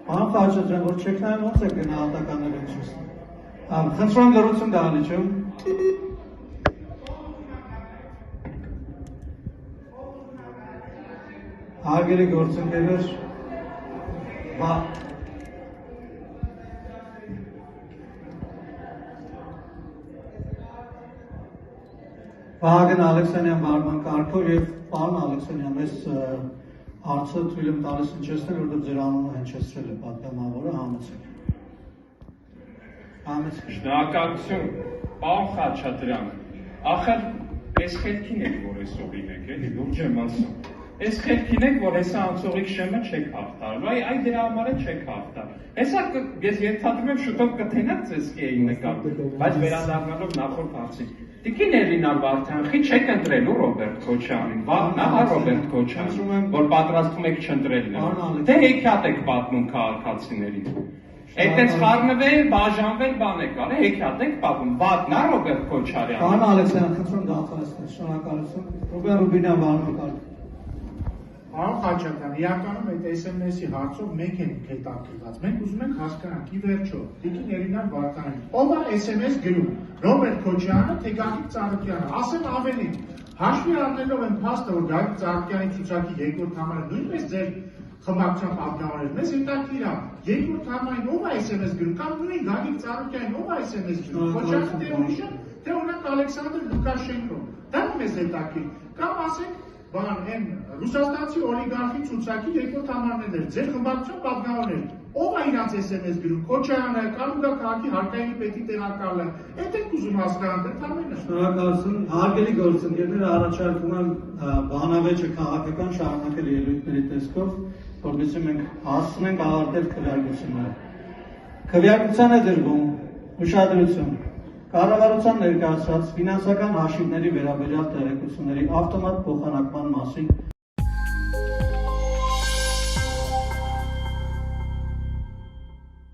Պարոն Խաչատրյան, որ չեք նայում ոնց եք գնահատականներ եք ցույցում։ Խնդրում լրություն դահլիճում։ Հարգելի գործընկերներ, Վահագն Ալեքսանյան բարման կարգով եւ պարոն Ալեքսանյան, այս հարցը թույլ եմ տալիս հնչեցնել, որովհետեւ ձեր անունը հնչեցրել է պատգամավորը, համեցեք։ Շնորհակալություն, պարոն Խաչատրյան, ախր այս խելքին եք, որ այս օրինեք, էլի լուրջ եմ ասում։ Այս խելքին եք, որ հեսա անցողիկ շեմը չեք հաղթարում, այ դրա համար է չեք հաղթար։ Հեսա ես ենթադրում եմ շուտով կթենակ ձեզ կեի նկատել, բայց վերադառնալով նախորդ հարցին։ Տիկին Էլինա Վարդանխի չեք ընտրելու Ռոբերտ Քոչարյանին, վաղն հա Ռոբերտ Քոչարյան, որ պատրաստվում եք չընտրել նրան։ Դե հեքիաթ եք պատմում քաղաքացիներին։ Այդտենց խառնվել, բաժանվել բան եք արել, հեքիաթ եք պատմում, վաղն հա Ռոբերտ Քոչարյան։ Պարոն Ալեքսանյան, խնդրում դարձնել, շնորհակալություն։ Ռուբեն Ռուբինյան բարման կարգ։ Պարոն Խաչատրյան, իրականում այդ SMS-ի հարցով մենք ենք հետաքրքրված։ Մենք ուզում ենք հասկանանք, ի վերջո, տիկին Էլինա Վարդանյան, ով է SMS գրում, Ռոբերտ Քոչարյանը, թե Գագիկ Ծառուկյանը, ասեմ ավելին, հաշվի առնելով այն փաստը, որ Գագիկ Ծառուկյանի ցուցակի երկրորդ համարը նույնպես ձեր խմբակցության պատգամավորներ, մեզ հետաքրքիր է, երկրորդ համարին ով է SMS գրում, կամ նույն Գագիկ Ծառուկյանին ով է SMS գրում, Քոչարյանը թե ուրիշը, թե օրինակ Ալեքսանդր Լուկաշենկոն, դա մեզ հետաքրքիր, կամ ասենք բան այն ռուսաստանցի օլիգարխի ցուցակի երկրորդ համարներն էր, ձեր խմբակցության պատգամավորներ, ով է իրանց SMS գրում, Քոչարյանը, Կարուգա քաղաքի հարկայինի պետի տեղակալը, այդ եք ուզում հասկանալ, ընդամենը։ Շնորհակալություն, հարգելի գործընկերներ, առաջարկում եմ բանավեճը քաղաքական շարունակել ելույթների տեսքով, որովհետեւ մենք հասցնենք ավարտել քվեարկությունները։ Քվեարկության է դրվում ուշադրություն։ Կառավարության ներկայացրած ֆինանսական հաշիվների վերաբերյալ տեղեկությունների ավտոմատ փոխանակման մասին